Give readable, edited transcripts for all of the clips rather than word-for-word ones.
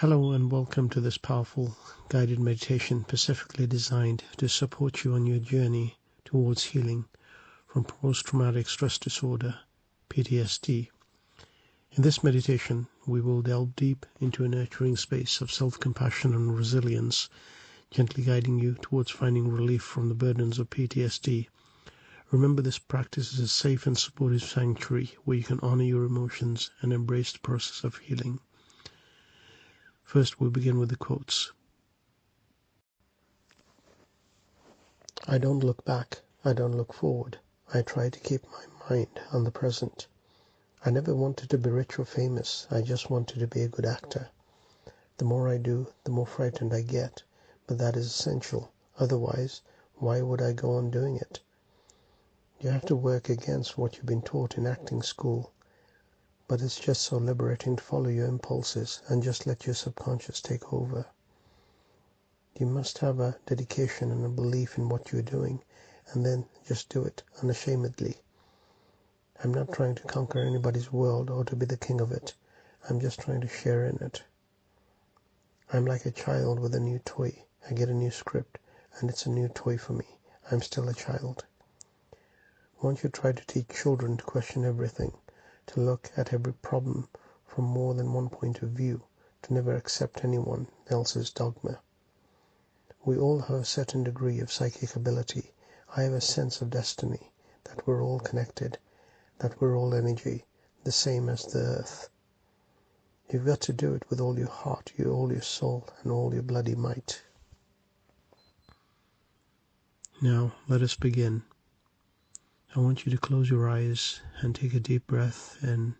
Hello and welcome to this powerful guided meditation specifically designed to support you on your journey towards healing from post-traumatic stress disorder, PTSD. In this meditation, we will delve deep into a nurturing space of self-compassion and resilience, gently guiding you towards finding relief from the burdens of PTSD. Remember, this practice is a safe and supportive sanctuary where you can honor your emotions and embrace the process of healing. First, we'll begin with the quotes. I don't look back, I don't look forward. I try to keep my mind on the present. I never wanted to be rich or famous, I just wanted to be a good actor. The more I do, the more frightened I get, but that is essential. Otherwise, why would I go on doing it? You have to work against what you've been taught in acting school. But it's just so liberating to follow your impulses and just let your subconscious take over. You must have a dedication and a belief in what you're doing, and then just do it unashamedly. I'm not trying to conquer anybody's world or to be the king of it. I'm just trying to share in it. I'm like a child with a new toy. I get a new script, and it's a new toy for me. I'm still a child. Won't you try to teach children to question everything, to look at every problem from more than one point of view, to never accept anyone else's dogma? We all have a certain degree of psychic ability. I have a sense of destiny, that we're all connected, that we're all energy, the same as the earth. You've got to do it with all your heart, all your soul, and all your bloody might. Now, let us begin. I want you to close your eyes and take a deep breath in,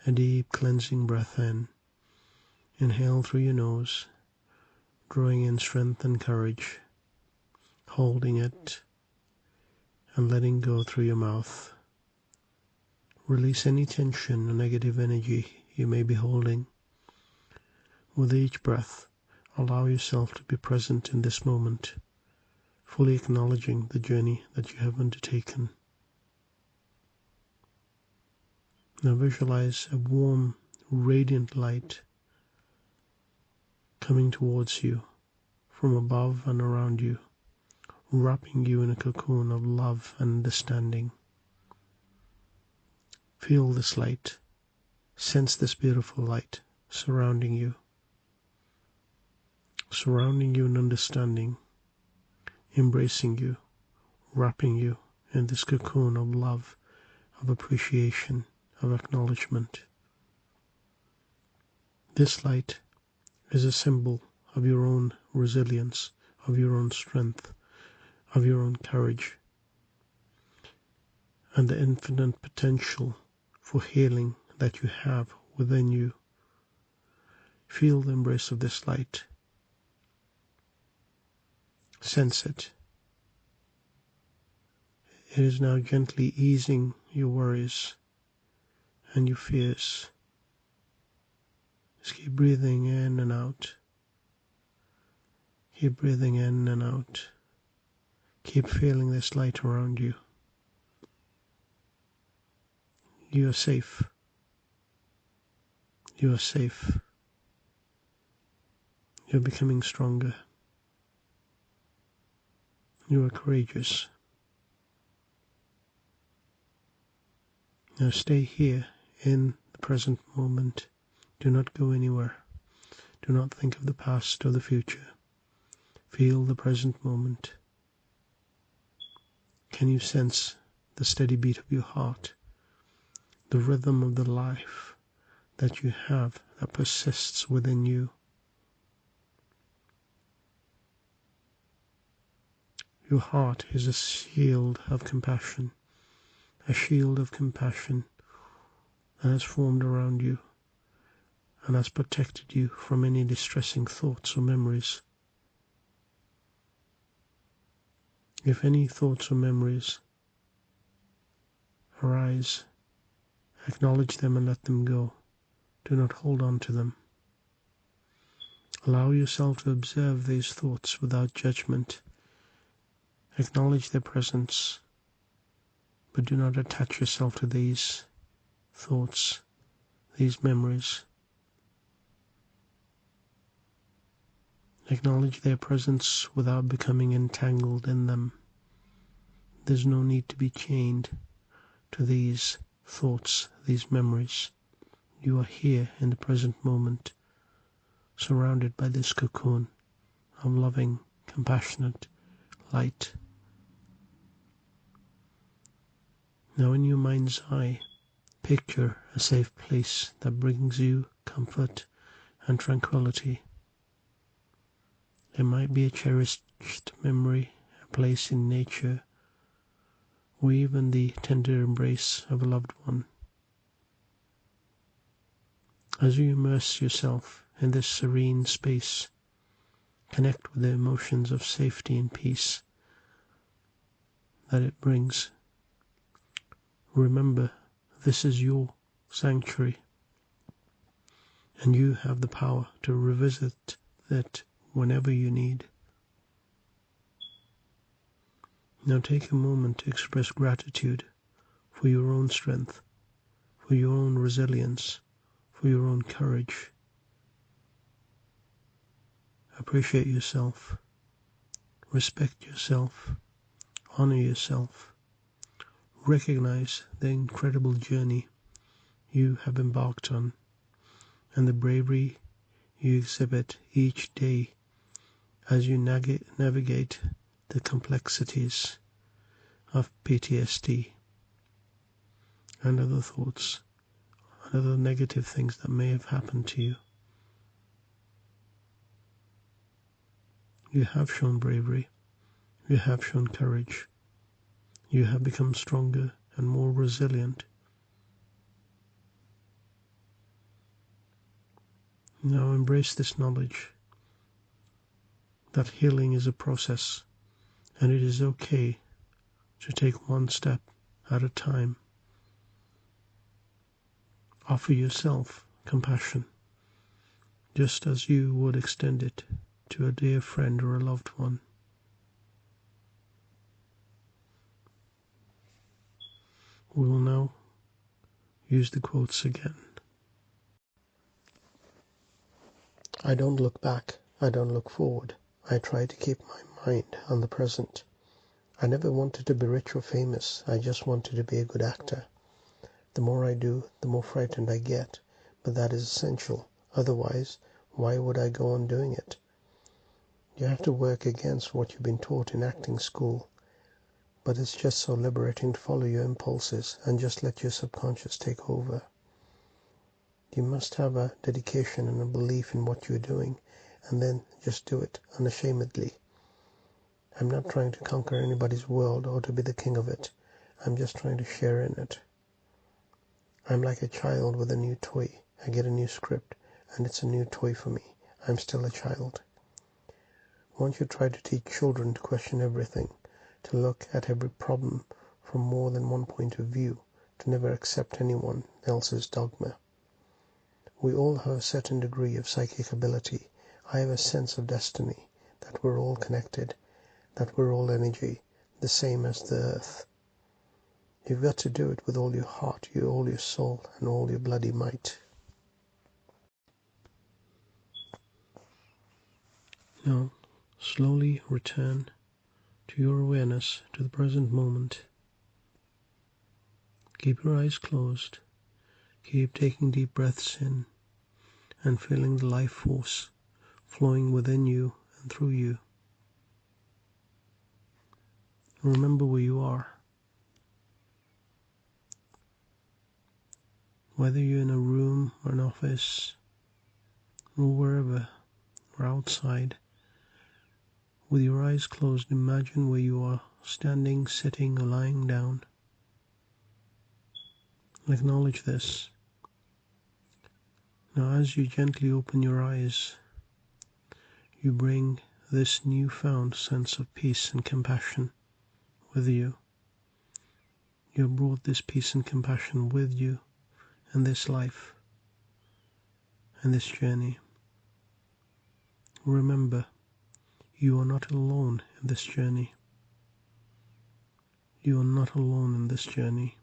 a deep cleansing breath in. Inhale through your nose, drawing in strength and courage, holding it and letting go through your mouth. Release any tension or negative energy you may be holding. With each breath, allow yourself to be present in this moment, fully acknowledging the journey that you have undertaken. Now visualize a warm, radiant light coming towards you from above and around you, wrapping you in a cocoon of love and understanding. Feel this light, sense this beautiful light surrounding you in understanding, embracing you, wrapping you in this cocoon of love, of appreciation, of acknowledgement. This light is a symbol of your own resilience, of your own strength, of your own courage, and the infinite potential for healing that you have within you. Feel the embrace of this light. Sense it. It is now gently easing your worries and your fears. Just keep breathing in and out. Keep breathing in and out. Keep feeling this light around you. You are safe. You are safe. You're becoming stronger. You are courageous. Now stay here in the present moment. Do not go anywhere. Do not think of the past or the future. Feel the present moment. Can you sense the steady beat of your heart, the rhythm of the life that you have that persists within you? Your heart is a shield of compassion, that has formed around you and has protected you from any distressing thoughts or memories. If any thoughts or memories arise, acknowledge them and let them go. Do not hold on to them. Allow yourself to observe these thoughts without judgment. Acknowledge their presence, but do not attach yourself to these thoughts, these memories. Acknowledge their presence without becoming entangled in them. There's no need to be chained to these thoughts, these memories. You are here in the present moment, surrounded by this cocoon of loving, compassionate light. Now in your mind's eye, picture a safe place that brings you comfort and tranquility. It might be a cherished memory, a place in nature, or even the tender embrace of a loved one. As you immerse yourself in this serene space, connect with the emotions of safety and peace that it brings. Remember, this is your sanctuary, and you have the power to revisit it whenever you need. Now take a moment to express gratitude for your own strength, for your own resilience, for your own courage. Appreciate yourself, respect yourself, honor yourself. Recognize the incredible journey you have embarked on and the bravery you exhibit each day as you navigate the complexities of PTSD and other thoughts and other negative things that may have happened to you. You have shown bravery, you have shown courage, you have become stronger and more resilient. Now embrace this knowledge that healing is a process, and it is okay to take one step at a time. Offer yourself compassion, just as you would extend it to a dear friend or a loved one. We will now use the quotes again. I don't look back, I don't look forward. I try to keep my mind on the present. I never wanted to be rich or famous, I just wanted to be a good actor. The more I do, the more frightened I get, but that is essential. Otherwise, why would I go on doing it? You have to work against what you've been taught in acting school, but it's just so liberating to follow your impulses and just let your subconscious take over. You must have a dedication and a belief in what you're doing, and then just do it unashamedly. I'm not trying to conquer anybody's world or to be the king of it. I'm just trying to share in it. I'm like a child with a new toy. I get a new script, and it's a new toy for me. I'm still a child. Won't you try to teach children to question everything, to look at every problem from more than one point of view, to never accept anyone else's dogma? We all have a certain degree of psychic ability. I have a sense of destiny, that we're all connected, that we're all energy, the same as the earth. You've got to do it with all your heart, all your soul, and all your bloody might. Now, slowly return to your awareness, to the present moment. Keep your eyes closed. Keep taking deep breaths in and feeling the life force flowing within you and through you. Remember where you are. Whether you're in a room or an office or wherever or outside, with your eyes closed, imagine where you are, standing, sitting, or lying down. Acknowledge this. Now as you gently open your eyes, you bring this newfound sense of peace and compassion with you. You have brought this peace and compassion with you in this life and this journey. Remember, you are not alone in this journey. You are not alone in this journey.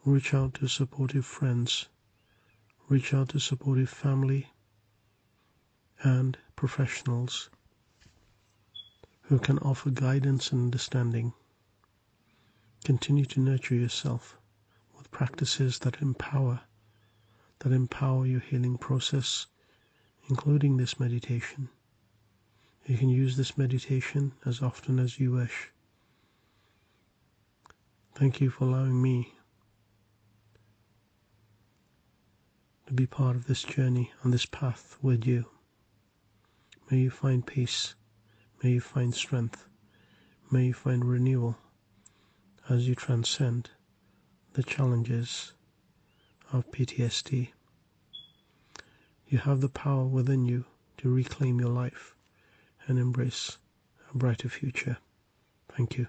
Reach out to supportive friends. Reach out to supportive family and professionals who can offer guidance and understanding. Continue to nurture yourself with practices that empower your healing process, including this meditation. You can use this meditation as often as you wish. Thank you for allowing me to be part of this journey on this path with you. May you find peace. May you find strength. May you find renewal as you transcend the challenges of PTSD. You have the power within you to reclaim your life and embrace a brighter future. Thank you.